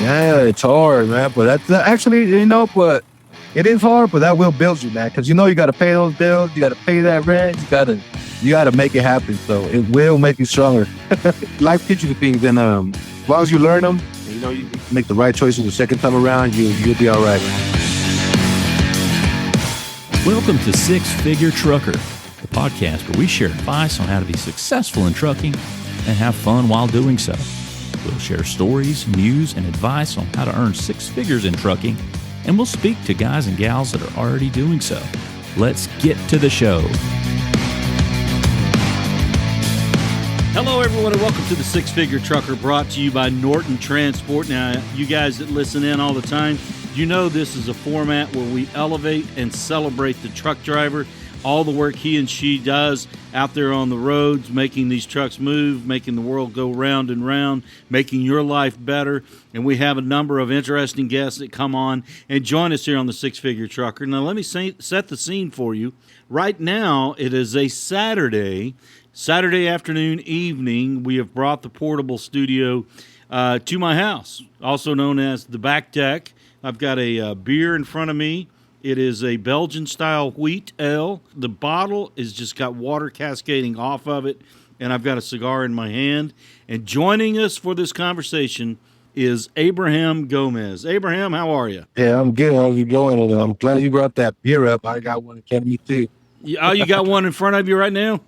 Yeah, it's hard, man. But that's actually, but it is hard, but that will build you, man. Because you got to pay those bills, you got to pay that rent, you got to make it happen. So it will make you stronger. Life teaches you things, and as long as you learn them, and, you make the right choices the second time around, you'll be all right, man. Welcome to Six Figure Trucker, the podcast where we share advice on how to be successful in trucking and have fun while doing so. We'll share stories, news, and advice on how to earn six figures in trucking, and we'll speak to guys and gals that are already doing so. Let's get to the show. Hello, everyone, and welcome to the Six Figure Trucker, brought to you by Norton Transport. Now, you guys that listen in all the time, you know this is a format where we elevate and celebrate the truck driver, all the work he and she does out there on the roads, making these trucks move, making the world go round and round, making your life better. And we have a number of interesting guests that come on and join us here on the Six Figure Trucker. Now, let me set the scene for you. Right now, it is a Saturday afternoon, evening. We have brought the portable studio to my house, also known as the back deck. I've got a beer in front of me. It is a Belgian-style wheat ale. The bottle is just got water cascading off of it, and I've got a cigar in my hand. And joining us for this conversation is Abraham Gomez. Abraham, how are you? Yeah, I'm good. How's it going? I'm glad you brought that beer up. I got one in front of me, too. Oh, you got one in front of you right now?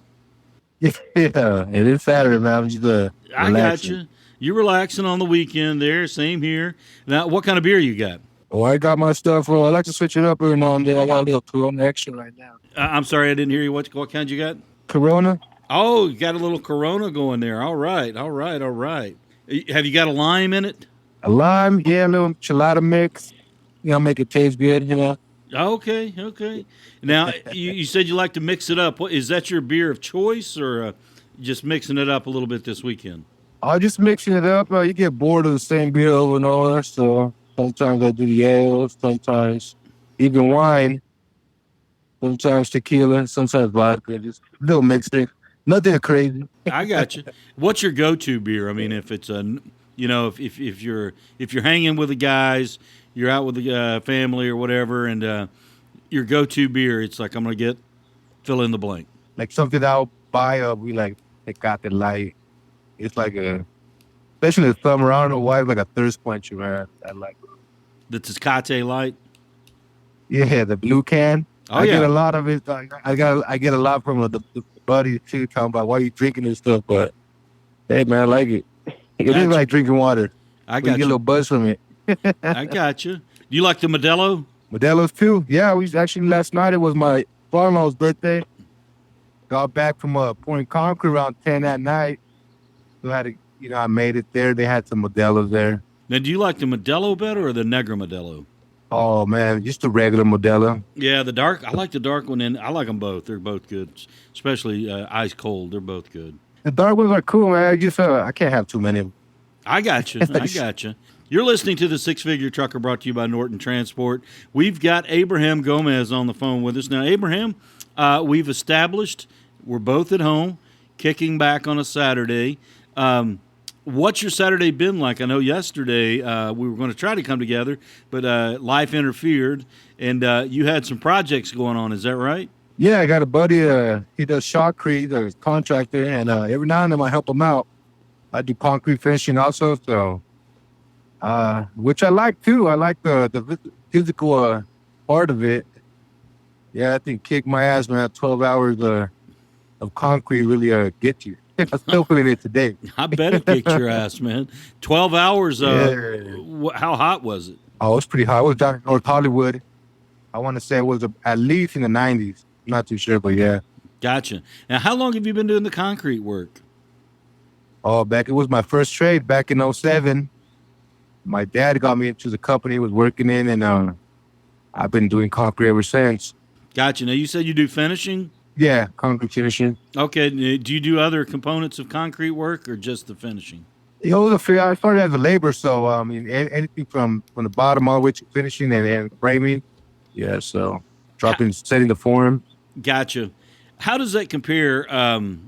Yeah, it is Saturday, man. I'm just I got you. You're relaxing on the weekend there. Same here. Now, what kind of beer you got? Oh, I got my stuff. Well, I like to switch it up every now and then. I got a little Corona extra right now. I'm sorry, I didn't hear you. What kind you got? Corona. Oh, you got a little Corona going there. All right. Have you got a lime in it? A lime, yeah, a little enchilada mix. Make it taste good, Okay. Now, you said you like to mix it up. Is that your beer of choice, or just mixing it up a little bit this weekend? I'm just mixing it up. You get bored of the same beer over and over, so sometimes I do the ales, sometimes even wine, sometimes tequila, sometimes vodka, just a little mixing. Nothing crazy. I got you. What's your go-to beer? I mean, if it's if you're hanging with the guys, you're out with the family or whatever, and your go-to beer, it's like I'm gonna get fill in the blank. Like something I'll buy we like Cali Life. It's like especially in the summer, I don't know why, it's like a thirst quencher, man. I like it. The Tecate Light? Yeah, the blue can. I get a lot of it. I get a lot from the buddies too, talking about why you drinking this stuff. But hey, man, I like it. It is like drinking water. I got you. Get a little buzz from it. I got you. Do you like the Modelo? Modelo's too. Yeah, we actually last night. It was my father-in-law's birthday. Got back from pouring concrete around 10 at night. So I had to, I made it there. They had some Modelos there. Now, do you like the Modelo better or the Negra Modelo? Oh, man, just the regular Modelo. Yeah, the dark. I like the dark one, and I like them both. They're both good, especially ice cold. They're both good. The dark ones are cool, man. I can't have too many of them. I got you. You're listening to the Six Figure Trucker, brought to you by Norton Transport. We've got Abraham Gomez on the phone with us. Now, Abraham, we've established we're both at home, kicking back on a Saturday. What's your Saturday been like? I know yesterday we were going to try to come together, but life interfered, and you had some projects going on. Is that right? Yeah, I got a buddy. He does shotcrete, a contractor, and every now and then I help him out. I do concrete finishing also, so which I like too. I like the physical part of it. Yeah, I think kick my ass, man. 12 hours of concrete really get you. I'm still feeling it today. I bet it kicked your ass, man. 12 hours. How hot was it? Oh, it was pretty hot. It was down in North Hollywood. I want to say it was at least in the 90s. I'm not too sure, but yeah. Gotcha. Now, how long have you been doing the concrete work? Oh, it was my first trade back in 2007. My dad got me into the company he was working in, and I've been doing concrete ever since. Gotcha. Now, you said you do finishing? Yeah, concrete finishing. Okay. Do you do other components of concrete work or just the finishing? I started as a laborer, so anything from the bottom all the way to finishing and framing. Yeah, so setting the form. Gotcha. How does that compare to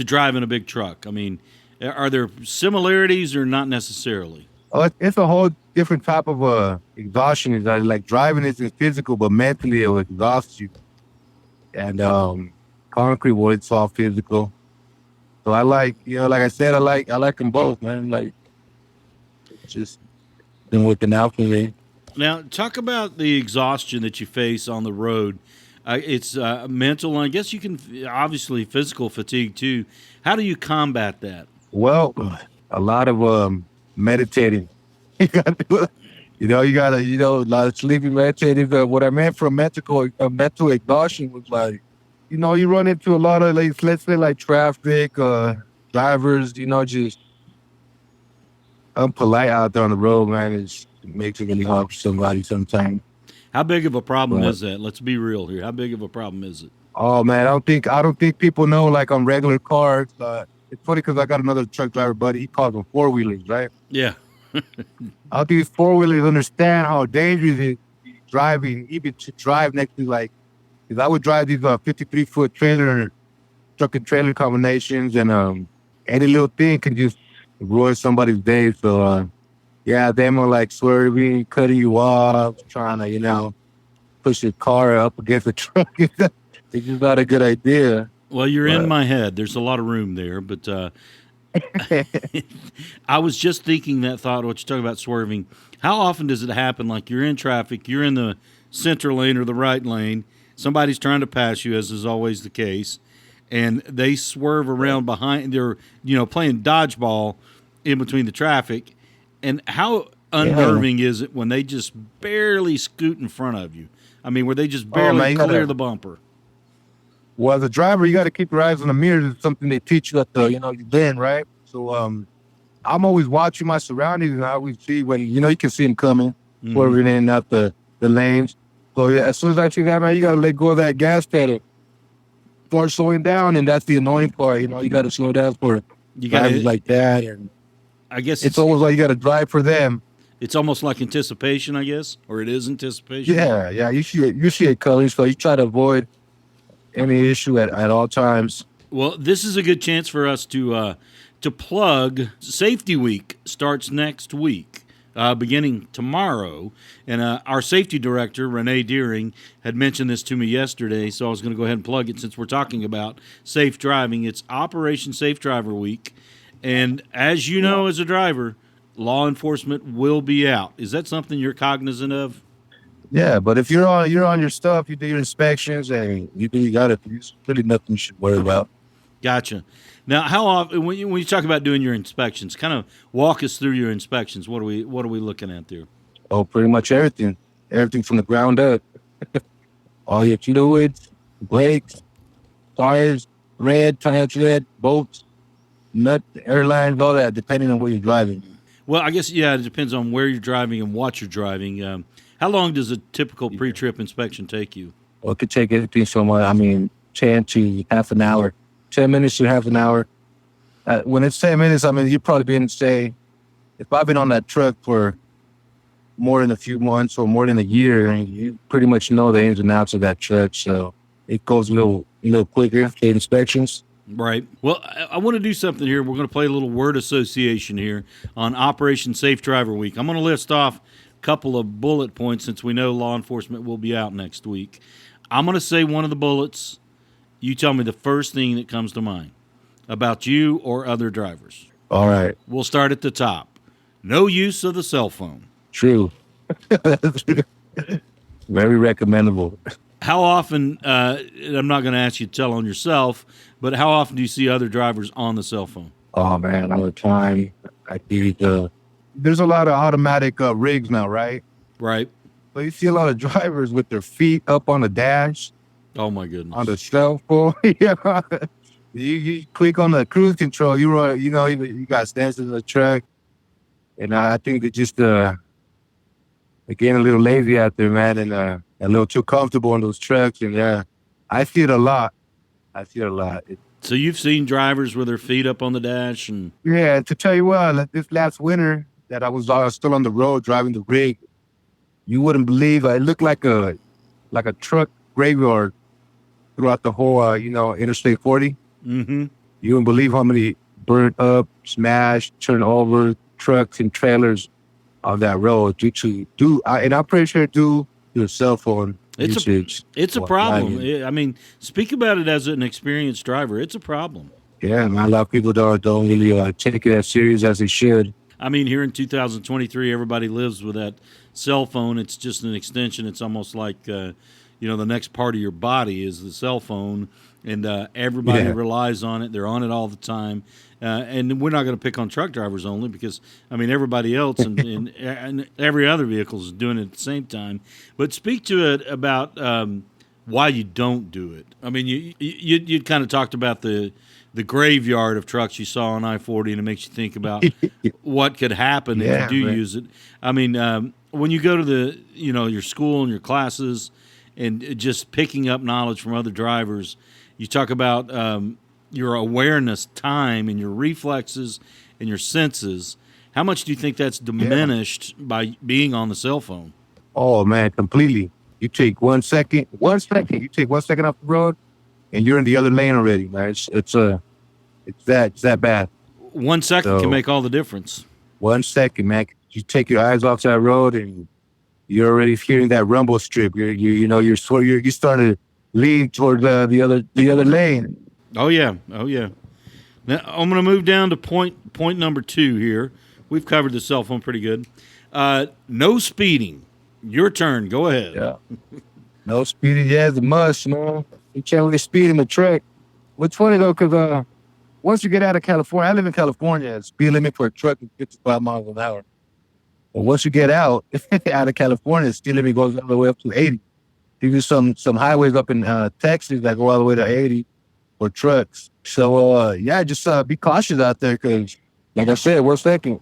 driving a big truck? I mean, are there similarities or not necessarily? Oh, it's a whole different type of exhaustion. Is that like driving isn't physical, but mentally it will exhaust you. And concrete, well, it's all physical. So I like, like I said, I like them both, man. Like it's just been working out for me. Now, talk about the exhaustion that you face on the road. It's mental, and I guess you can obviously physical fatigue too. How do you combat that? Well, a lot of meditating. You got to, a lot of sleepy meditating. What I meant from mental exhaustion was like, you run into a lot of like, let's say like traffic, drivers, just unpolite out there on the road, man. It makes it really hard for somebody sometimes. How big of a problem But is that? Let's be real here. How big of a problem is it? oh man, I don't think people know like on regular cars. It's funny because I got another truck driver buddy. He calls them four wheelers, right? Yeah. I don't think these four wheelers understand how dangerous it is driving, even to drive next to like. Because I would drive these 53-foot truck and trailer combinations, and any little thing can just ruin somebody's day. So yeah, them are like swerving, cutting you off, trying to push your car up against the truck. It's just not a good idea. Well, you're in But my head. There's a lot of room there, but I was just thinking that thought. What you're talking about swerving. How often does it happen? Like you're in traffic, you're in the center lane or the right lane. Somebody's trying to pass you, as is always the case, and they swerve around behind. They're playing dodgeball in between the traffic. And how unnerving is it when they just barely scoot in front of you? I mean, where they just barely man, clear the bumper. well, as a driver, you got to keep your eyes on the mirrors. It's something they teach you at the you bend, right? So I'm always watching my surroundings, and I always see when you can see them coming, swerving in and out the lanes. So yeah, as soon as I see that, man, you gotta let go of that gas pedal. Start slowing down, and that's the annoying part. You gotta slow down for You got drivers to. like that, and I guess it's almost like you gotta drive for them. it's almost like anticipation, I guess, or it is anticipation. Yeah. You see it coming, so you try to avoid any issue at all times. Well, this is a good chance for us to plug. Safety Week starts next week, beginning tomorrow. And our safety director, Renee Deering, had mentioned this to me yesterday, so I was going to go ahead and plug it since we're talking about safe driving. It's Operation Safe Driver Week. And as you know, as a driver, law enforcement will be out. Is that something you're cognizant of? Yeah, but if you're on your stuff, you do your inspections, and you got it. There's really nothing you should worry about. Gotcha. Now, how often when you talk about doing your inspections, kind of walk us through your inspections. What are we looking at there? Oh, pretty much everything from the ground up. All your fluids, brakes, tires, tire tread, bolts, nut, airlines, all that, depending on where you're driving. Well, I guess it depends on where you're driving and what you're driving. How long does a typical pre-trip inspection take you? Well, it could take anything from 10 to half an hour, 10 minutes to half an hour. When it's 10 minutes, you're probably being say, if I've been on that truck for more than a few months or more than a year, you pretty much know the ins and outs of that truck. So it goes a little quicker, the inspections. Right. Well, I want to do something here. We're going to play a little word association here on Operation Safe Driver Week. I'm going to list off a couple of bullet points since we know law enforcement will be out next week. I'm going to say one of the bullets. You tell me the first thing that comes to mind about you or other drivers. All right. We'll start at the top. No use of the cell phone. True. Very recommendable. How often, I'm not going to ask you to tell on yourself, but how often do you see other drivers on the cell phone? Oh, man, all the time. There's a lot of automatic rigs now, right? Right. So you see a lot of drivers with their feet up on the dash, Oh, my goodness. on the cell phone. Yeah. You click on the cruise control, you got stands in the truck. And I think they're just they're getting a little lazy out there, man, and a little too comfortable in those trucks. And yeah, I see it a lot. So you've seen drivers with their feet up on the dash and Yeah, to tell you what, like this last winter that I was still on the road driving the rig, you wouldn't believe it looked like a truck graveyard throughout the whole Interstate 40. mm-hmm. You wouldn't believe how many burnt up, smashed, turned over trucks and trailers on that road due to and I'm pretty sure due to your cell phone usage. It's a while problem. driving. I mean, speak about it as an experienced driver. It's a problem. Yeah, man, a lot of people don't really take it as serious as they should. I mean, here in 2023, everybody lives with that cell phone. It's just an extension. It's almost like, the next part of your body is the cell phone, and everybody Yeah. relies on it. They're on it all the time. And we're not going to pick on truck drivers only because, I mean, everybody else and every other vehicle is doing it at the same time. But speak to it about why you don't do it. I mean, you kind of talked about the graveyard of trucks you saw on I-40, and it makes you think about what could happen if Yeah, you do man. use it. I mean, when you go to your school and your classes and just picking up knowledge from other drivers, you talk about your awareness time and your reflexes and your senses. How much do you think that's diminished by being on the cell phone? Oh man, completely. You take 1 second, you take 1 second off the road, and you're in the other lane already, man. It's that bad. 1 second can So make all the difference. 1 second, man. You take your eyes off that road, and you're already hearing that rumble strip. You're starting to lean toward the other lane. Oh yeah. Now I'm going to move down to point number 2 here. We've covered the cell phone pretty good. No speeding. Your turn. Go ahead. Yeah. No speeding, yeah, it's a must, man. You can't really speed in the track. What's funny though, because once you get out of California, I live in California, the speed limit for a truck is 55 miles an hour. But once you get out of California, the speed limit goes all the way up to 80. There's some highways up in Texas that go all the way to 80 for trucks. So just be cautious out there, because like I said, 1 second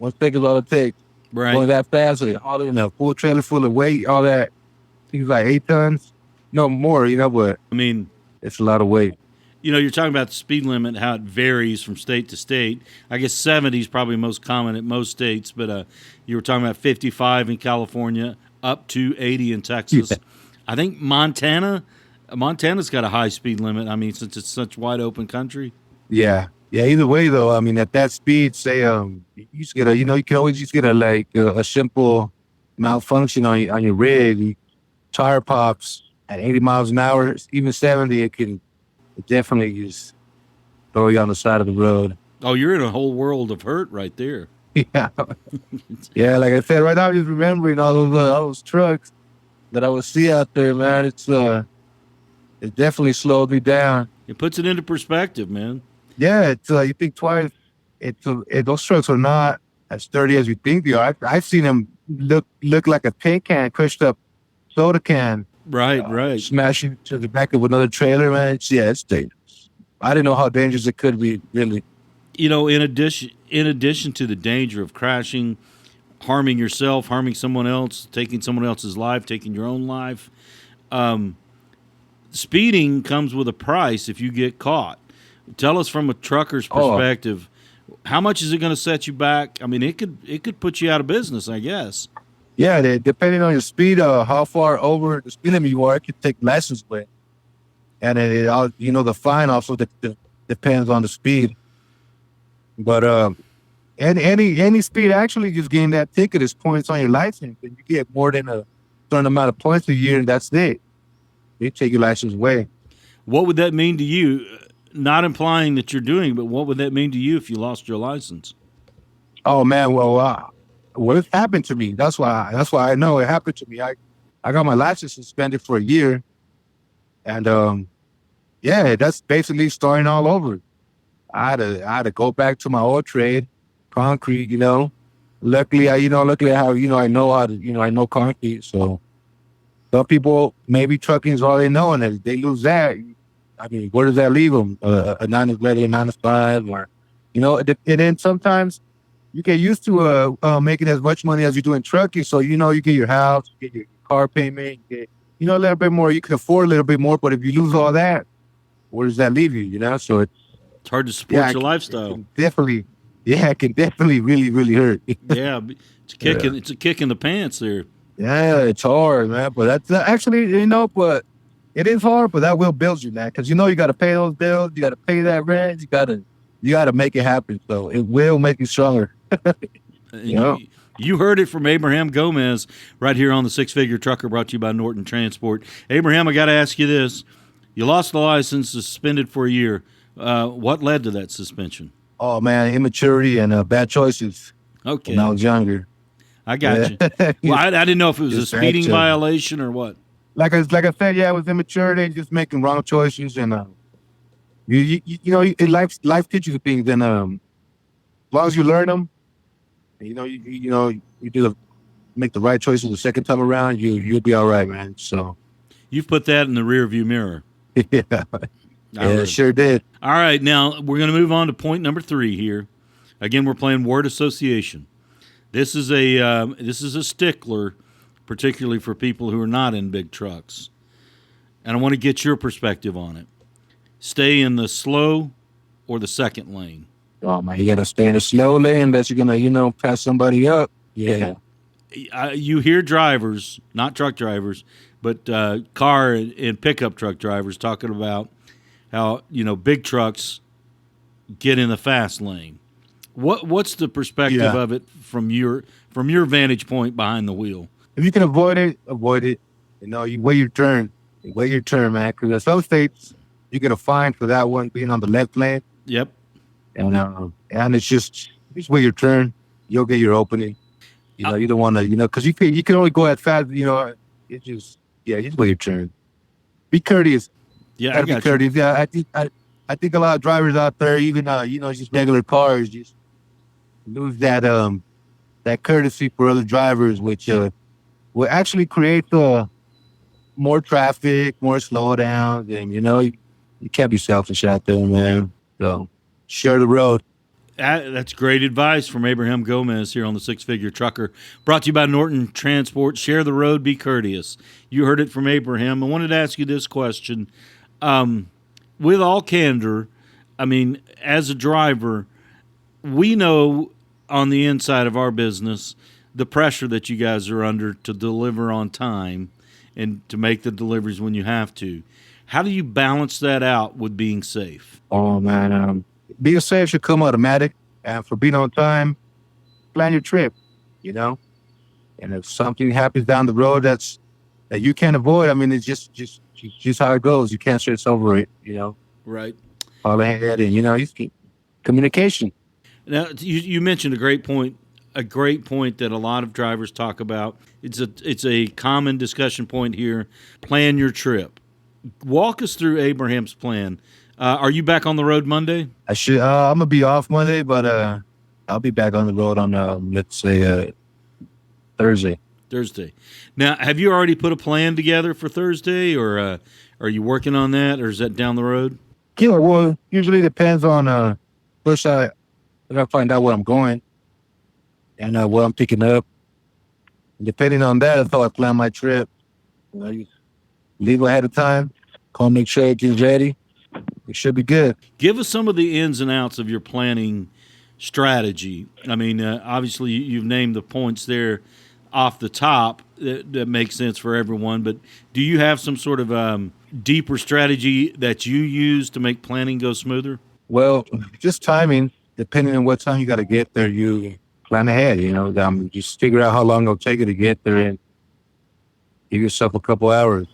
is all it takes. Right. Going that fast, all in a full trailer full of weight, all that. I think it's like 8 tons. No more, but I mean, it's a lot of weight. you're talking about the speed limit, how it varies from state to state. I guess 70 is probably most common at most states, but you were talking about 55 in California, up to 80 in Texas. Yeah. I think Montana's got a high speed limit. I mean, since it's such wide open country. Yeah. Yeah, either way though, I mean at that speed, say you just get you can always just get a simple malfunction on your rig. Tire pops at 80 miles an hour, even 70, it definitely just throw you on the side of the road. Oh, you're in a whole world of hurt right there. Yeah. Yeah, like I said, right now I'm just remembering all those trucks that I would see out there, man. It definitely slowed me down. It puts it into perspective, man. Yeah, it's you think twice. Those trucks are not as sturdy as you think they are. I've seen them look like a paint can, crushed up soda can, Right. smashing to the back of another trailer, man. It's dangerous. I didn't know how dangerous it could be, really. In addition to the danger of crashing, harming yourself, harming someone else, taking someone else's life, taking your own life, speeding comes with a price if you get caught. Tell us from a trucker's perspective, how much is it going to set you back? I mean, it could put you out of business, I guess. Yeah, depending on your speed, how far over the speed limit you are, it could take license away. And the fine also depends on the speed. But any speed, actually, just getting that ticket is points on your license, and you get more than a certain amount of points a year, and that's it. They take your license away. What would that mean to you? Not implying that you're doing, but what would that mean to you if you lost your license? Oh man, well, it happened to me. That's why I know it happened to me. I got my license suspended for a year, and that's basically starting all over. I had to go back to my old trade, concrete. Luckily, I know concrete. So some people, maybe trucking is all they know, and if they lose that, I mean, where does that leave them? A 9 to 5, or and then sometimes you get used to making as much money as you do in trucking. So you get your house, you get your car payment, you get a little bit more. You can afford a little bit more, but if you lose all that, where does that leave you? So It's hard to support your lifestyle. It can definitely really, really hurt. Yeah, it's a kick in the pants there. Yeah, it's hard, man. But that's actually, but it is hard, but that will build you, man. Because you got to pay those bills, you got to pay that rent, you got to make it happen. So it will make you stronger. You You heard it from Abraham Gomez right here on the Six Figure Trucker, brought to you by Norton Transport. Abraham, I got to ask you this. You lost the license, suspended for a year. What led to that suspension? Oh man, immaturity and bad choices Okay. when I was younger. I got you. Well, I didn't know if it was a Just bad speeding choices. violation or what. Like I said, yeah, it was immaturity, just making wrong choices, and life teaches you things, and as long as you learn them, you make the right choices the second time around, you'll be all right, man. So You've put that in the rearview mirror. yeah, sure did. All right, now we're going to move on to point number 3 here. Again, we're playing word association. This is a stickler, particularly for people who are not in big trucks. And I want to get your perspective on it. Stay in the slow or the second lane. Oh man, you gotta stay in the slow lane unless you're gonna, pass somebody up. Yeah. You hear drivers, not truck drivers, but car and pickup truck drivers talking about how big trucks get in the fast lane. What's the perspective of it from your vantage point behind the wheel? If you can avoid it, avoid it. You wait your turn. Wait your turn, man. Because in some states, you get a fine for that one being on the left lane. Yep. And it's just wait your turn. You'll get your opening. You don't want to, because you can only go as fast. Just wait your turn. Be courteous. Yeah, I got be courteous. Yeah, I think a lot of drivers out there, even just regular cars, just lose that courtesy for other drivers, which will actually create more traffic, more slowdowns, and you can't be selfish out there, man. So share the road. That's great advice from Abraham Gomez here on the Six Figure Trucker, brought to you by Norton Transport. Share the road, be courteous. You heard it from Abraham. I wanted to ask you this question. With all candor, as a driver, we know on the inside of our business the pressure that you guys are under to deliver on time and to make the deliveries when you have to. How do you balance that out with being safe? Oh, man. Being safe should come automatic. And for being on time, plan your trip, And if something happens down the road that you can't avoid, it's just how it goes. You can't stress over it, Right. All ahead and, you keep communication. Now, you mentioned a great point that a lot of drivers talk about. It's a common discussion point here. Plan your trip. Walk us through Abraham's plan. Are you back on the road Monday? I should. I'm gonna be off Monday, but I'll be back on the road on let's say Thursday. Thursday. Now, have you already put a plan together for Thursday, or are you working on that, or is that down the road? Yeah, well, usually depends on first I gotta find out where I'm going and what I'm picking up. And depending on that, that's how I plan my trip. You leave ahead of time, call, make sure everything's ready. It should be good. Give us some of the ins and outs of your planning strategy. Obviously, you've named the points there off the top that makes sense for everyone, but do you have some sort of deeper strategy that you use to make planning go smoother? Well, just timing. Depending on what time you got to get there, you plan ahead. Just figure out how long it'll take you to get there and give yourself a couple hours.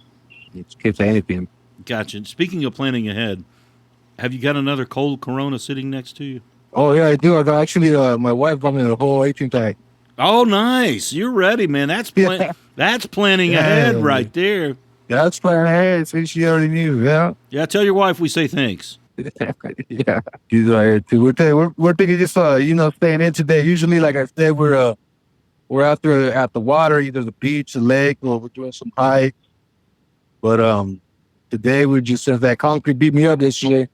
It's keeps anything. Gotcha. Speaking of planning ahead, have you got another cold Corona sitting next to you? Oh, yeah, I do. I got actually, my wife bought me the whole 18 pack. Oh, nice. You're ready, man. That's that's planning ahead right there. Yeah, that's planning ahead. So she already knew, yeah. Yeah, tell your wife we say thanks. Yeah. She's right here, too. We're thinking just, staying in today. Usually, like I said, we're out there at the water, either the beach, the lake, or we're doing some hike. But today, since that concrete beat me up this year,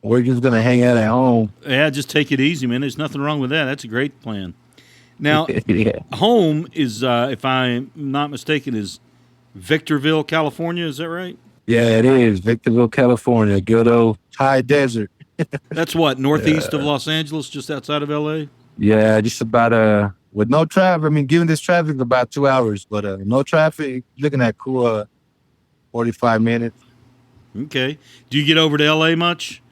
we're just going to hang out at home. Yeah, just take it easy, man. There's nothing wrong with that. That's a great plan. Now, yeah. Home is, if I'm not mistaken, is Victorville, California. Is that right? Yeah, it is. Victorville, California. Good old high desert. That's what, northeast of Los Angeles, just outside of L.A.? Yeah, just about, with no traffic. Given this traffic, about 2 hours. But no traffic, looking at cool 45 minutes. Okay. Do you get over to L.A. much?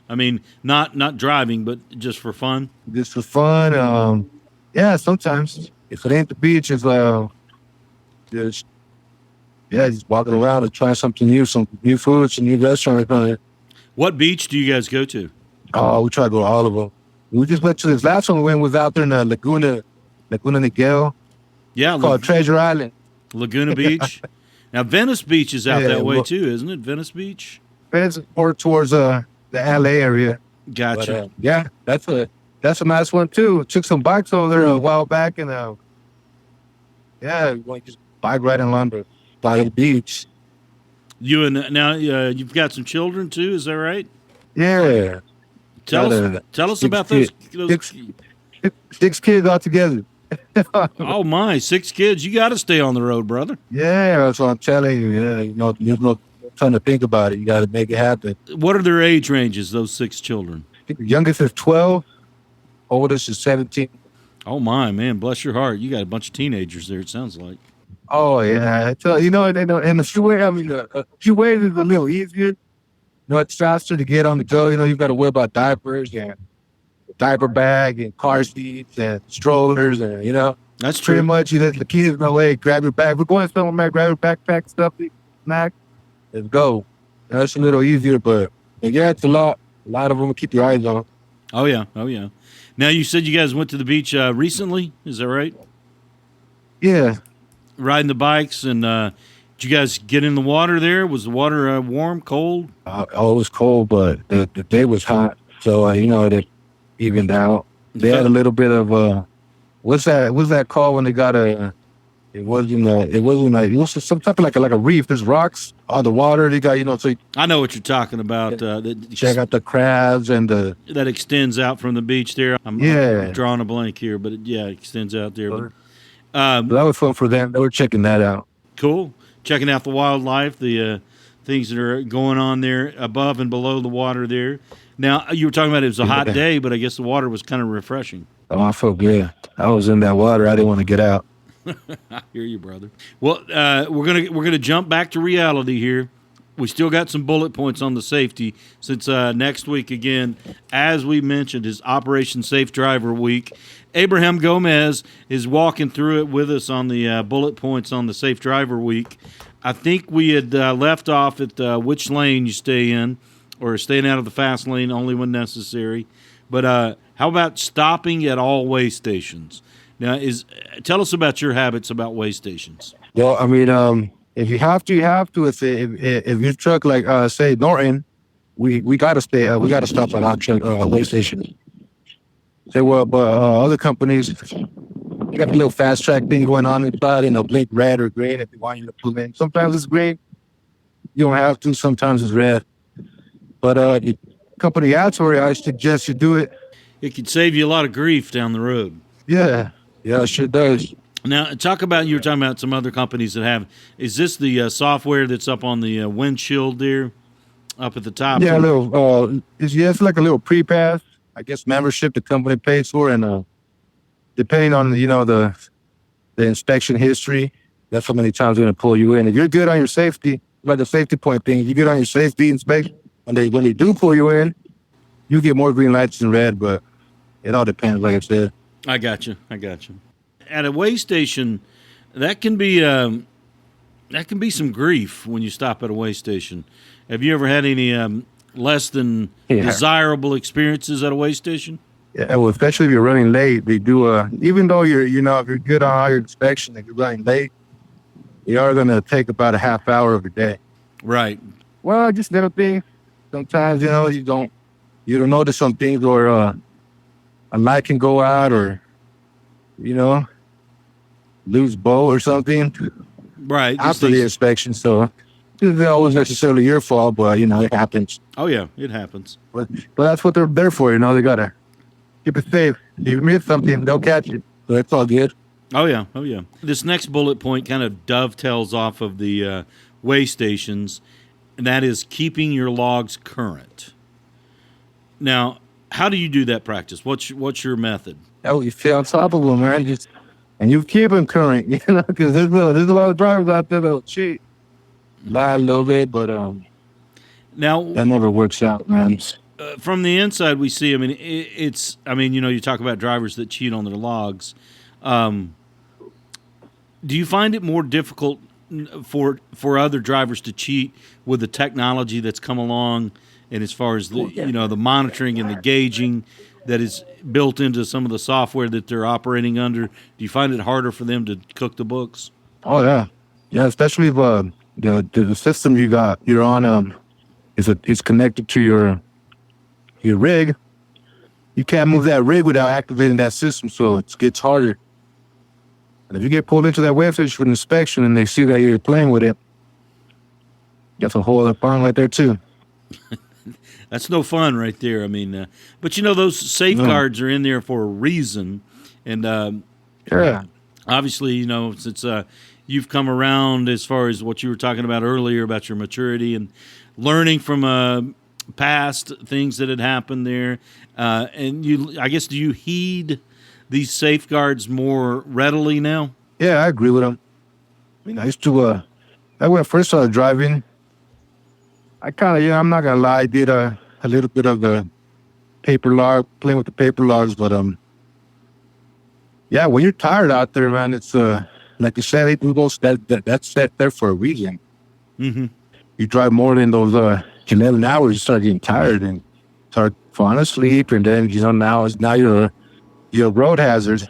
Not driving, but just for fun? Just for fun. Yeah, sometimes if it ain't the beach, it's just just walking around and trying something new, some new food, some new restaurants. What beach do you guys go to? Oh, we try to go to all of them. We just went to this last one. We went was out there in Laguna Niguel. Yeah, It's called Treasure Island. Laguna Beach. Now, Venice Beach is out Yeah, that way well, too, isn't it? Venice Beach. it's more towards the LA area. Gotcha. But yeah, that's a nice one too. Took some bikes over there a while back, and yeah, we just bike riding along by the beach. You and now you've got some children too, is that right? Yeah, Tell got us, tell us six about those. kids. Six kids all together. Oh my, 6 kids! You got to stay on the road, brother. Yeah, that's what I'm telling you. Yeah, there's no time to think about it. You got to make it happen. What are their age ranges? Those 6 children. I think the youngest is 12, oldest is 17. Oh my, man, bless your heart. You got a bunch of teenagers there. It sounds like. Oh yeah, so in a few ways, I mean, a few ways is a little easier. It's faster to get on the go. You've got to worry about diapers and diaper bag and car seats and strollers and That's pretty true. much you let the kids know, hey, grab your bag. We're going somewhere, man. Grab your backpack stuff, snack. Let's go. That's a little easier, but yeah, it's a lot. A lot of them keep your eyes on. Oh yeah, oh yeah. Now you said you guys went to the beach recently. Is that right? Yeah. Riding the bikes and did you guys get in the water there? Was the water warm, cold? It was cold, but the day was hot, so it evened out. They had a little bit of what's that called when they got it was some type of like a reef. There's rocks on the water. They got so I know what you're talking about. check out the crabs and that extends out from the beach there. I'm drawing a blank here, but it extends out there. But, that was fun for them. They were checking that out. cool. Checking out the wildlife, the things that are going on there above and below the water there. Now, you were talking about it was a hot day, but I guess the water was kind of refreshing. Oh, I felt good. I was in that water. I didn't want to get out. I hear you, brother. Well, we're gonna jump back to reality here. We still got some bullet points on the safety since next week, again, as we mentioned, is Operation Safe Driver Week. Abraham Gomez is walking through it with us on the bullet points on the Safe Driver Week. I think we had left off at which lane you stay in, or staying out of the fast lane only when necessary. But how about stopping at all way stations? Now, tell us about your habits about way stations. Well, I mean, if you have to, you have to. If your truck, like say Norton, we gotta stay. We gotta stop at our truck way station. Say, well, but other companies, you got a little fast track thing going on inside, blink red or green if you want you to pull in. Sometimes it's green. You don't have to. Sometimes it's red. But the company that's where I suggest you do it. It could save you a lot of grief down the road. Yeah, it sure does. Now, you were talking about some other companies that have. Is this the software that's up on the windshield there, up at the top? Yeah, a little. It's like a little pre-pass. I guess membership the company pays for, and depending on the inspection history, that's how many times they're gonna pull you in. If you're good on your safety, like the safety point thing, if you're good on your safety inspection, when they do pull you in, you get more green lights than red. But it all depends, like I said. I got you. At a way station, that can be some grief when you stop at a way station. Have you ever had any less than desirable experiences at a way station? Yeah, well, especially if you're running late, they do. Even though if you're good on all your inspection, if you're running late, you are going to take about a half hour of your day. Right. Well, just little things. Sometimes you don't notice some things, or a light can go out, or lose bow or something. Right. After the inspection, so it's not always necessarily your fault, but it happens. Oh yeah, it happens. But that's what they're there for. They gotta keep it safe. If you miss something, they'll catch it. So that's all good. Oh yeah. This next bullet point kind of dovetails off of the way stations, and that is keeping your logs current. Now, how do you do that practice? What's your method? Oh, you stay on top of them, man. And you keep them current, because there's a lot of drivers out there that'll lie a little bit, but now that never works out, man. from the inside, we see. I mean, it's. I mean, you talk about drivers that cheat on their logs. Do you find it more difficult for other drivers to cheat with the technology that's come along, and as far as the monitoring and the gauging that is built into some of the software that they're operating under? Do you find it harder for them to cook the books? Oh yeah, especially if the system you're on is connected to your rig. You can't move that rig without activating that system, so it gets harder. And if you get pulled into that website for an inspection and they see that you're playing with it, that's a whole other problem right there too. That's no fun right there. I mean, but those safeguards are in there for a reason. And Yeah. obviously, since you've come around as far as what you were talking about earlier about your maturity and learning from past things that had happened there, and I guess, do you heed these safeguards more readily now? Yeah, I agree with him. I mean, I used to, when I first started driving, I kind of, I'm not going to lie, I did a little bit of the paper log, playing with the paper logs, but, yeah, when you're tired out there, man, it's, like you said, they do those, that's set there for a reason. Mm-hmm. You drive more than those, 11 hours, you start getting tired and start falling asleep, and then, now you're a road hazard.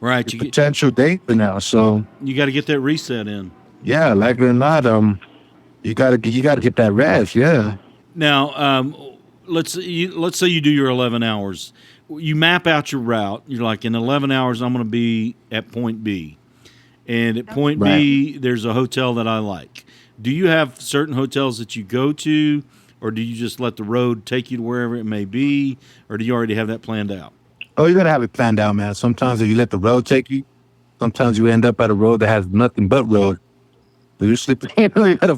Right. Potential danger now, so You got to get that reset in. yeah, like it or not, you gotta get that rest. Yeah. Now, let's say you do your 11 hours. You map out your route. You're like, in 11 hours, I'm going to be at point B. And at point B, there's a hotel that I like. Do you have certain hotels that you go to, or do you just let the road take you to wherever it may be, or do you already have that planned out? Oh, you gotta have it planned out, man. Sometimes if you let the road take you, sometimes you end up at a road that has nothing but road. So you're sleeping. You gotta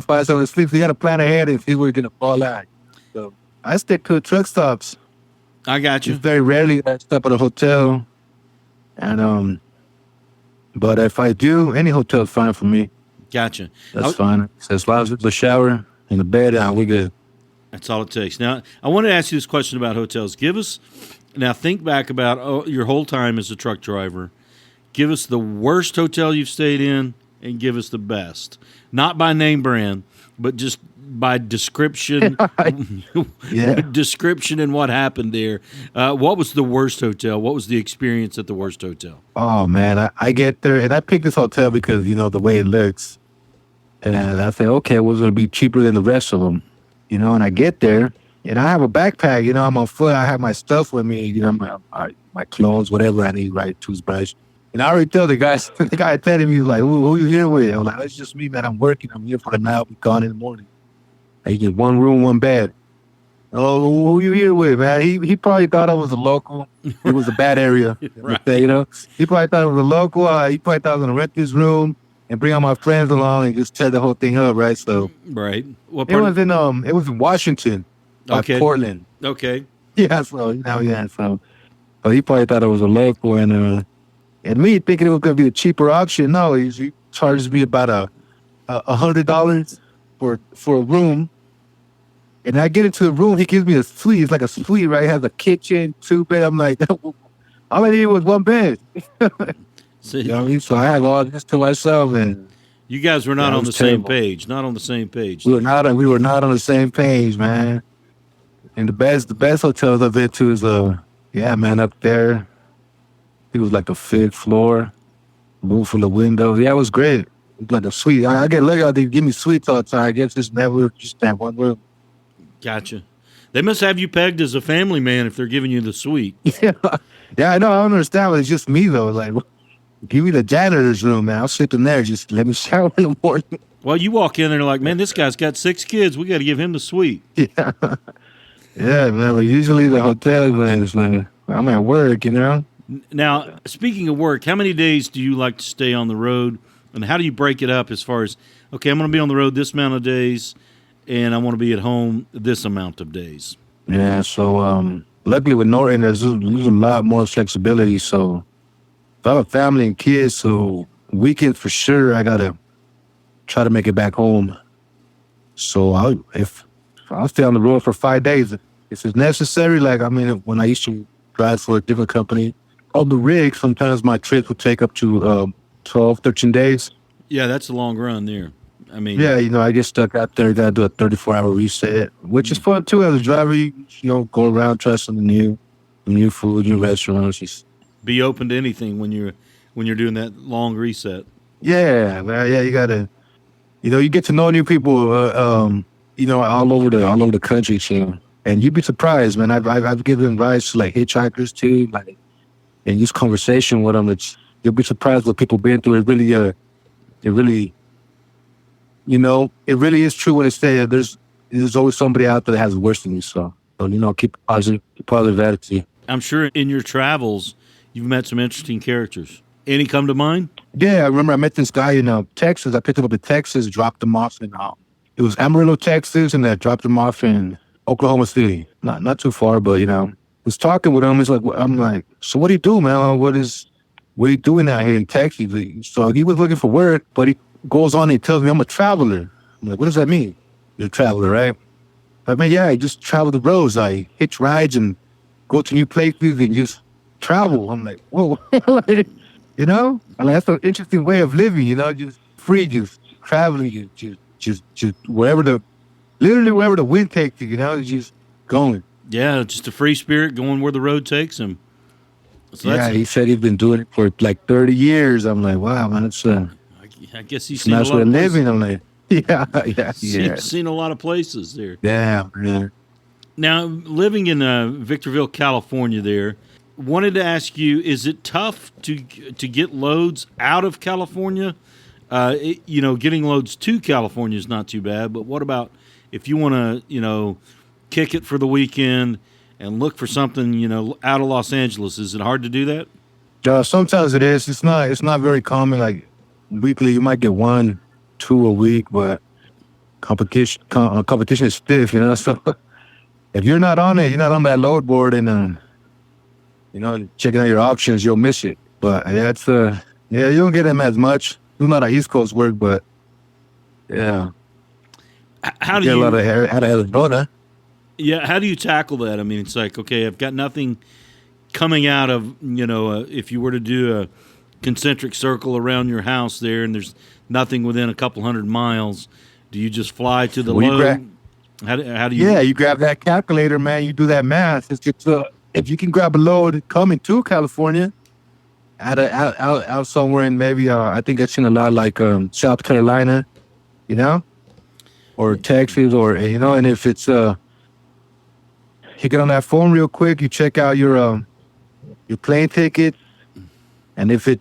find somewhere to sleep. So you gotta plan ahead and see where you're gonna fall out. So I stick to truck stops. I got you. It's very rarely I stop at a hotel, and but if I do, any hotel is fine for me. Gotcha. That's fine. As long as it's a shower and a bed, we good. That's all it takes. Now, I want to ask you this question about hotels. Now think back about your whole time as a truck driver. Give us the worst hotel you've stayed in, and give us the best. Not by name brand, but just by description. Yeah. Description and what happened there. What was the worst hotel? What was the experience at the worst hotel? Oh man, I get there and I picked this hotel because the way it looks, and I say, okay, well, it's gonna be cheaper than the rest of them, and I get there and I have a backpack, I'm on foot, I have my stuff with me, my clothes, whatever I need, right, toothbrush, and I already tell the guy telling me, like, who you here with? I'm like, it's just me, man. I'm working. I'm here for the night. I'll be gone in the morning. I get one room, one bed. Oh, who you here with, man? He probably thought I was a local. It was a bad area. Right. He probably thought it was a local. He probably thought I was going to rent this room and bring all my friends along and just tear the whole thing up, right? So right. It was in Washington, by Portland. Okay. Yeah, so so he probably thought I was a local, and me thinking it was going to be a cheaper option. No, he charges me about $100 for a room. And I get into the room, he gives me a suite. It's like a suite, right? It has a kitchen, 2 bed. I'm like, all I needed was one bed. See, So I had all this to myself, and you guys were not on the same page. Not on the same page. We were not on the same page, man. And the best hotels I've been to is up there. It was like the 5th floor, room full of windows. Yeah, it was great. It was like a suite. I get lucky. They give me suites all the time. I guess just that one room. Gotcha. They must have you pegged as a family man if they're giving you the suite. Yeah, I know. I don't understand, but it's just me though. Like, give me the janitor's room, man. I'll sleep in there. Just let me shower in the morning. Well, you walk in there like, man, this guy's got 6 kids. We got to give him the suite. Yeah, yeah, man. But usually the hotel, man, is like I'm at work, Now, speaking of work, how many days do you like to stay on the road, and how do you break it up as far as, okay, I'm going to be on the road this amount of days, and I want to be at home this amount of days? Yeah, so luckily with Norton, there's a lot more flexibility. So if I have a family and kids, so weekends for sure, I got to try to make it back home. So if I'll stay on the road for 5 days if it's necessary. Like, I mean, when I used to drive for a different company on the rig, sometimes my trips would take up to 12, 13 days. Yeah, that's a long run there. I mean, Yeah, I get stuck out there. Got to do a 34-hour reset, which is fun too as a driver. Go around, try something new food, new restaurants. be open to anything when you're doing that long reset. Yeah, man. Yeah, you gotta. You get to know new people. All over the country. So, and you'd be surprised, man. I've given rides to like hitchhikers too, like, and use conversation with them. You'll be surprised what people been through. It really, it really is true when they say that there's always somebody out there that has it worse than you. So keep positive attitude. I'm sure in your travels you've met some interesting characters. Any come to mind? Yeah, I remember I met this guy in Texas. I picked him up in Texas, dropped him off in it was Amarillo, Texas, and I dropped him off in Oklahoma City. Not too far, but was talking with him. He's like, I'm like, so what do you do, man? What are you doing out here in Texas? So he was looking for work, but he goes on and he tells me I'm a traveler. I'm like, what does that mean? You're a traveler, right? I mean, yeah, I just travel the roads. I hitch rides and go to new places and just travel. I'm like, whoa. I'm like, that's an interesting way of living, just free, just traveling, just literally wherever the wind takes you, just going. Yeah, just a free spirit going where the road takes him. So yeah, he said he's been doing it for like 30 years. I'm like, wow, man, it's I guess he's seen a nice lot way of of places. living. I'm like, yeah. Seen a lot of places there. Yeah, man. Now, living in Victorville, California there, wanted to ask you, is it tough to get loads out of California? Getting loads to California is not too bad, but what about if you want to, kick it for the weekend and look for something, out of Los Angeles? Is it hard to do that? Sometimes it is. It's not very common. Like weekly, you might get 1, 2 a week, but competition is stiff, So if you're not on it, you're not on that load board, and checking out your options, you'll miss it. But yeah, you don't get them as much. It's not a East Coast work, but yeah. How do get you a lot of out of Arizona? Yeah, how do you tackle that? I mean, it's like, okay, I've got nothing coming out of, if you were to do a concentric circle around your house there and there's nothing within a couple 100 miles, do you just fly to the load? How do you? Yeah, you grab that calculator, man. You do that math. It's just, if you can grab a load coming to California, out somewhere in maybe, I think I've seen a lot like South Carolina, or Texas, or, and if it's, you get on that phone real quick, you check out your plane ticket, and if it's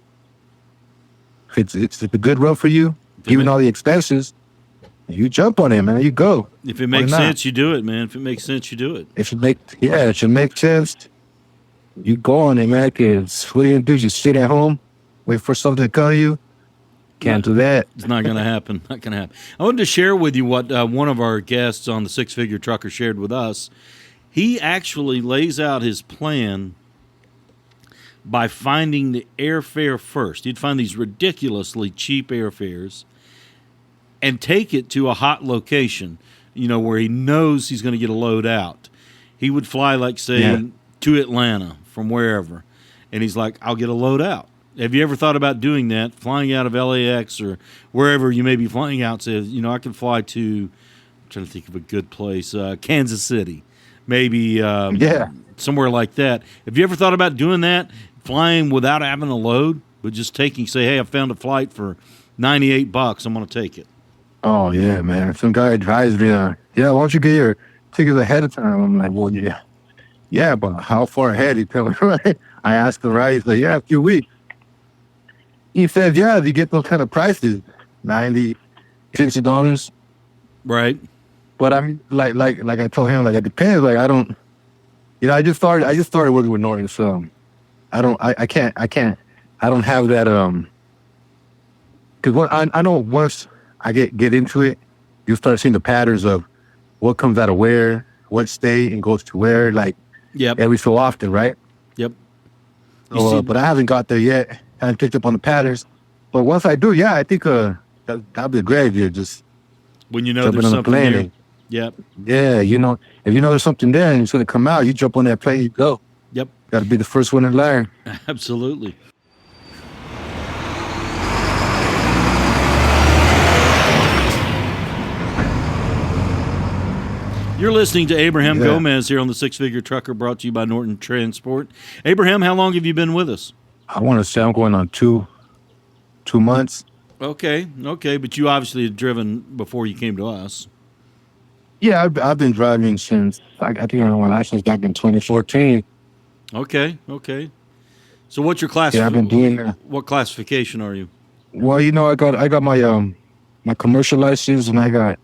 a good run for you, even all the expenses, you jump on it, man. You go. If it makes sense, you do it, man. If it makes sense, you do it. It should make sense. You go on it, man. Cause what are you gonna do? Just sit at home, wait for something to come to you? Can't do that. It's not going to happen. Not going to happen. I wanted to share with you what one of our guests on the Six Figure Trucker shared with us. He actually lays out his plan by finding the airfare first. He'd find these ridiculously cheap airfares and take it to a hot location, where he knows he's going to get a load out. He would fly, like, say, to Atlanta from wherever, and he's like, I'll get a load out. Have you ever thought about doing that, flying out of LAX or wherever you may be flying out? Says, I can fly to, I'm trying to think of a good place, Kansas City, maybe somewhere like that. Have you ever thought about doing that, flying without having a load, but just taking, say, hey, I found a flight for $98, I'm going to take it? Oh, yeah, man. Some guy advised me, why don't you get your tickets ahead of time? I'm like, well, yeah. Yeah, but how far ahead? He tell me, right? I asked him, right? He's like, a few weeks. He says, you get those kind of prices, $90, $60. Right. But I mean, like I told him, like, it depends. Like, I don't, I just started working with Norton, so I don't have that, because I know once I get into it, you start seeing the patterns of what comes out of where, what state, and goes to where, like, every so often, right? Yep. So, but I haven't got there yet. I haven't picked up on the patterns. But once I do, I think that'd be a great idea. Just when you know jumping there's on a something plane there. and Yep. Yeah, if you know there's something there and it's going to come out, you jump on that plane, you go. Yep. Got to be the first one to learn. Absolutely. You're listening to Abraham Gomez here on the Six Figure Trucker, brought to you by Norton Transport. Abraham, how long have you been with us? I want to say I'm going on 2 months. Okay, but you obviously had driven before you came to us. Yeah, I've been driving since, I think I got my license back in 2014. Okay. So what's your class? Yeah, I've been doing that. What classification are you? Well, I got my commercial license, and I got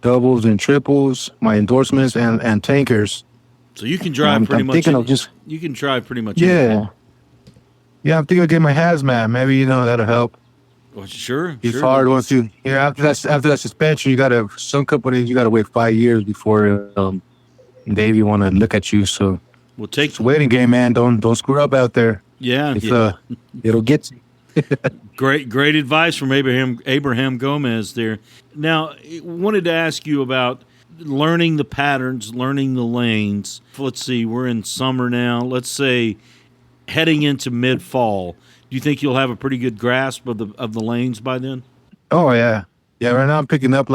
doubles and triples, my endorsements and tankers. So you can drive pretty much. You can drive pretty much. Yeah. Yeah, I'm thinking of getting my hazmat. Maybe that'll help. Well, sure. It's hard once after that suspension. Some companies you gotta wait 5 years before they even want to look at you. So it's a waiting game, man. Don't screw up out there. Yeah, it'll get you. Great advice from Abraham Gomez there. Now, I wanted to ask you about learning the patterns, learning the lanes. Let's see, we're in summer now. Let's say heading into mid-fall. Do you think you'll have a pretty good grasp of the lanes by then? Oh yeah. Right now I'm picking up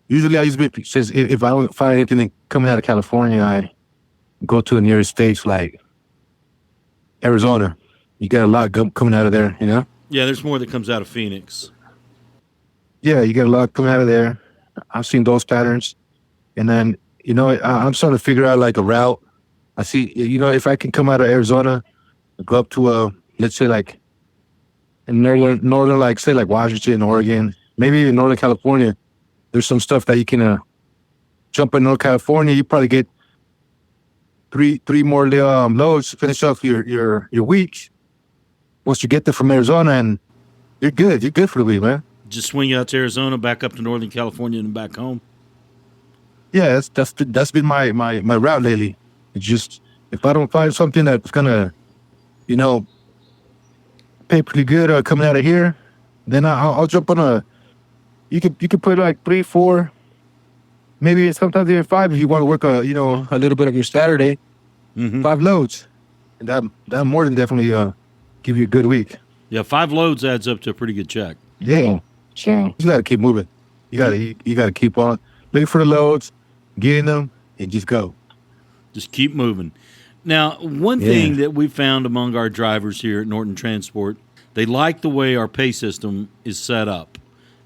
usually I since if I don't find anything coming out of California, I go to the nearest states like Arizona. You got a lot coming out of there, Yeah, there's more that comes out of Phoenix. Yeah, you get a lot coming out of there. I've seen those patterns. And then, I'm starting to figure out a route. I see, if I can come out of Arizona, go up to let's say in northern say Washington, Oregon, maybe even Northern California, there's some stuff that you can jump in Northern California. You probably get three more loads to finish off your week. Once you get there from Arizona, and you're good. You're good for the week, man. Just swing out to Arizona, back up to Northern California, and back home. Yeah, that's been my route lately. It's just if I don't find something that's gonna, pay pretty good coming out of here, then I'll jump on You could put 3, 4, maybe sometimes even 5 if you want to work a little bit of your Saturday. Mm-hmm. 5 loads, and that more than definitely give you a good week. Yeah, 5 loads adds up to a pretty good check. Yeah, sure. You gotta keep moving. You gotta keep on looking for the loads, getting them, and just go. Just keep moving. Now, one thing that we found among our drivers here at Norton Transport, they like the way our pay system is set up,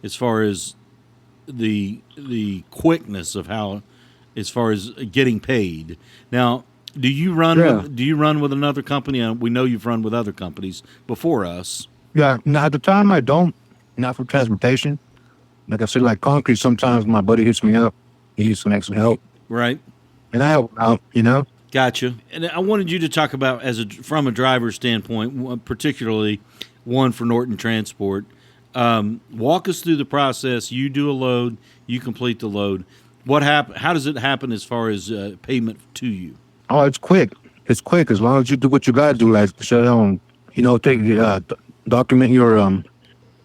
as far as the quickness of how, as far as getting paid. Now, do you run with another company? We know you've run with other companies before us. Yeah, now at the time I don't, not for transportation. Like I said, concrete, sometimes my buddy hits me up. He needs some extra help. Right. And I help out, Gotcha. And I wanted you to talk about, from a driver's standpoint, particularly one for Norton Transport. Walk us through the process. You do a load, you complete the load. How does it happen as far as payment to you? Oh, it's quick. It's quick as long as you do what you gotta do. Document your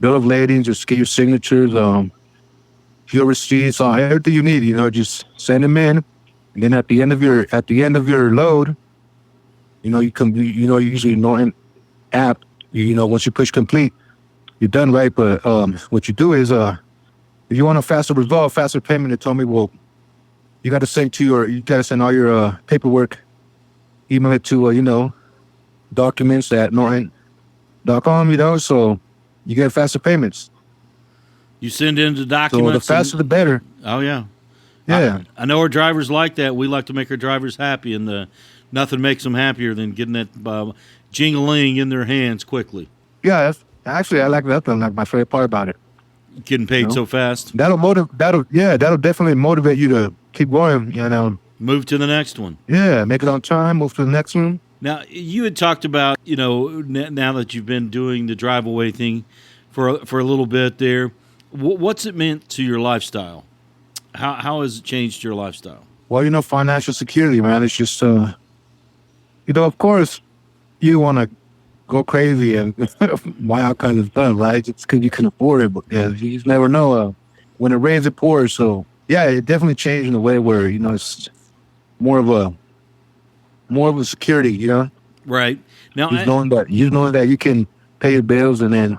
bill of lading, just get your signatures, your receipts, everything you need. Just send them in, and then at the end of your load, you usually Norton app. Once you push complete, you're done, right? But what you do is, if you want a faster result, faster payment, they told me, well, you got to send all your paperwork, email it to documents at norton.com, so you get faster payments. You send in the documents. So the faster the better. Oh yeah. Yeah. I know our drivers like that. We like to make our drivers happy, and nothing makes them happier than getting that jingling in their hands quickly. Yeah, actually I like that. That's my favorite part about it. Getting paid so fast. That'll definitely motivate you to keep going. Move to the next one. Yeah, make it on time. Move to the next one. Now, you had talked about, now that you've been doing the Driveaway thing for a little bit there, what's it meant to your lifestyle? How has it changed your lifestyle? Well, financial security, man. It's just, of course, you want to go crazy and buy all kinds of stuff, right? Just because you can afford it. But you just never know. When it rains, it pours. So yeah, it definitely changed in a way where, it's more of a security, Right. Now, just knowing that you can pay your bills and then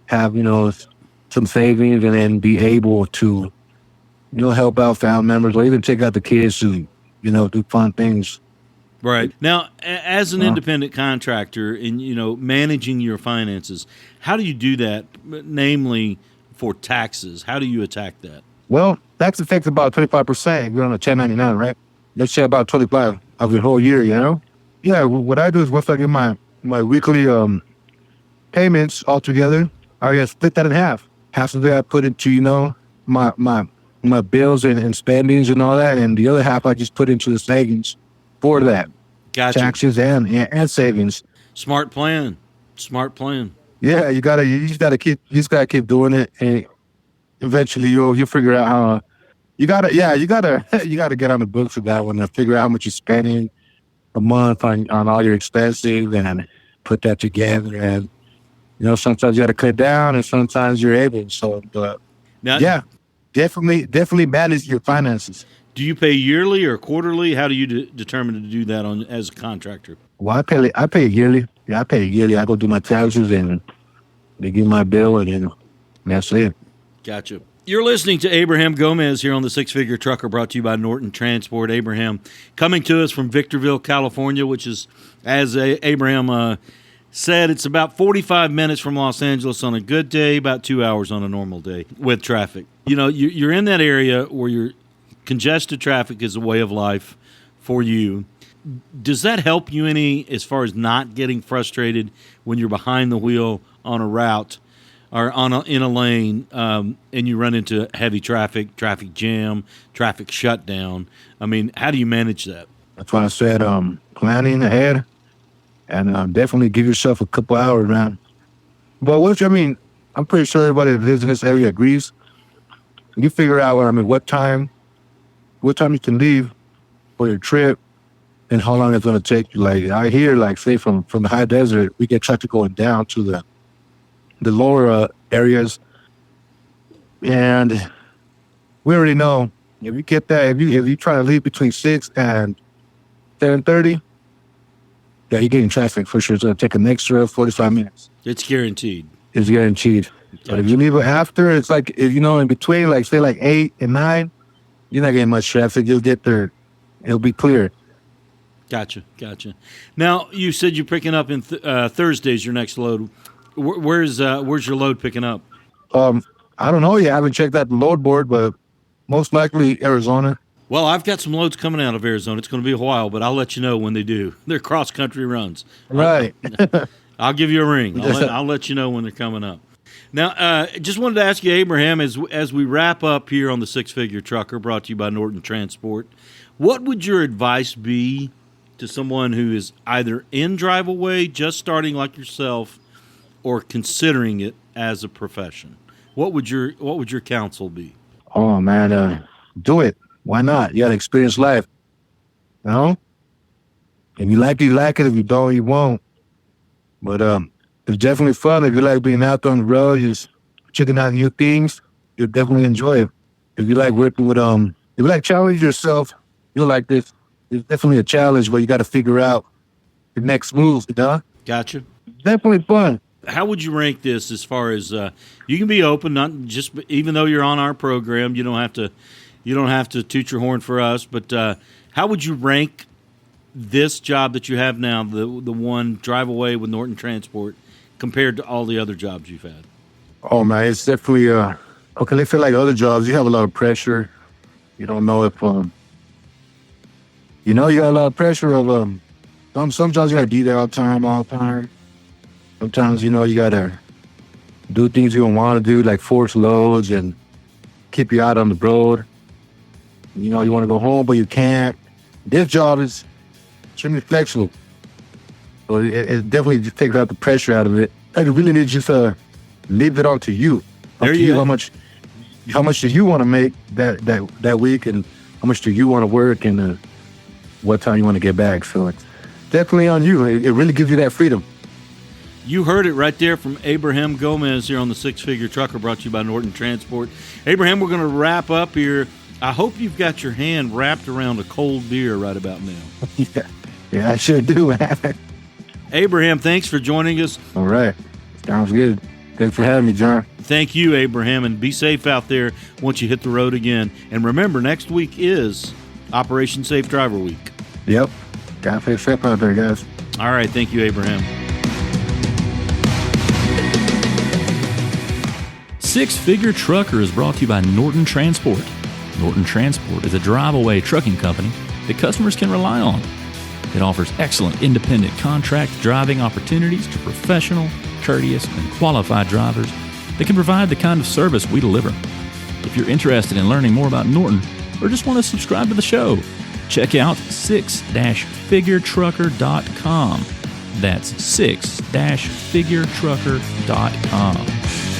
have, some savings and then be able to, help out family members or even take out the kids to, do fun things. right. Now, as an Uh, independent contractor and, managing your finances, how do you do that, namely for taxes? How do you attack that? well, tax affects about 25% if you're on a 1099, right? Let's say about 25 of your whole year, Yeah, what I do is once I get my weekly payments all together, I just split that in half. Half of it I put into, my my bills and spendings and all that, and the other half I just put into the savings for that. Gotcha. Taxes and savings. Smart plan. Smart plan. Yeah, you just gotta keep doing it, and eventually you'll figure out how. You gotta you gotta get on the books for that one and figure out how much you're spending a month on all your expenses and put that together. And sometimes you gotta cut down, and sometimes you're able. So, but Now, yeah, definitely manage your finances. do you pay yearly or quarterly? How do you determine to do that as a contractor? Well, I pay yearly. Yeah, I pay yearly. I go do my taxes and they give my bill, and then that's it. Gotcha. You're listening to Abraham Gomez here on the Six Figure Trucker, brought to you by Norton Transport. Abraham coming to us from Victorville, California, which is, as Abraham said, it's about 45 minutes from Los Angeles on a good day, about 2 hours on a normal day with traffic. You're in that area where congested traffic is a way of life for you. Does that help you any as far as not getting frustrated when you're behind the wheel on a route or in a lane and you run into heavy traffic jam, traffic shutdown? I mean, how do you manage that? That's why I said planning ahead and definitely give yourself a couple hours, man. But I'm pretty sure everybody that lives in this area agrees. You figure out what time you can leave for your trip and how long it's going to take you. Like I hear, like say from the high desert, we get traffic going down to the lower areas, and we already know if you get that, if you try to leave between 6 and 7:30, yeah, you're getting traffic for sure. It's going to take an extra 45 minutes. It's guaranteed. It's guaranteed. But if you leave it after, it's like if in between, like say like 8 and 9, you're not getting much traffic. You'll get there. It'll be clear. Gotcha. Now, you said you're picking up in Thursday's your next load. Where's your load picking up? I don't know yet. I haven't checked that load board, but most likely Arizona. Well, I've got some loads coming out of Arizona. It's going to be a while, but I'll let you know when they do. They're cross-country runs. Right. I'll give you a ring. I'll let you know when they're coming up. Now, just wanted to ask you, Abraham, as we wrap up here on the Six Figure Trucker, brought to you by Norton Transport, what would your advice be to someone who is either in Driveaway, just starting like yourself, or considering it as a profession? What would your counsel be? Oh man, do it. Why not? You got to experience life. If you like it, you like it. If you don't, you won't. But it's definitely fun. If you like being out on the road, just checking out new things, you'll definitely enjoy it. If you like working with if you like challenge yourself, you'll like this. It's definitely a challenge where you got to figure out the next move. Gotcha. Definitely fun. How would you rank this as far as you can be open, not just even though you're on our program, you don't have to toot your horn for us, but how would you rank this job that you have now, the one Driveaway with Norton Transport, compared to all the other jobs you've had? Oh man, it's definitely okay. They feel like other jobs. You have a lot of pressure. You don't know if you got a lot of pressure of some jobs you gotta be there all the time. Sometimes, you gotta do things you don't want to do, like force loads and keep you out on the road. You want to go home, but you can't. This job is extremely flexible. So it definitely just takes out the pressure out of it. And it really needs just leave it all to you. There you go. How much do you want to make that week, and how much do you want to work, and what time you want to get back. So it's definitely on you. It really gives you that freedom. You heard it right there from Abraham Gomez here on the Six Figure Trucker, brought to you by Norton Transport. Abraham, we're going to wrap up here. I hope you've got your hand wrapped around a cold beer right about now. Yeah, I sure do. Abraham, thanks for joining us. All right. Sounds good. Thanks for having me, John. Thank you, Abraham, and be safe out there once you hit the road again. And remember, next week is Operation Safe Driver Week. Yep. Gotta stay safe out there, guys. All right. Thank you, Abraham. Six Figure Trucker is brought to you by Norton Transport. Norton Transport is a drive-away trucking company that customers can rely on. It offers excellent independent contract driving opportunities to professional, courteous, and qualified drivers that can provide the kind of service we deliver. If you're interested in learning more about Norton or just want to subscribe to the show, check out 6-figuretrucker.com. That's 6-figuretrucker.com.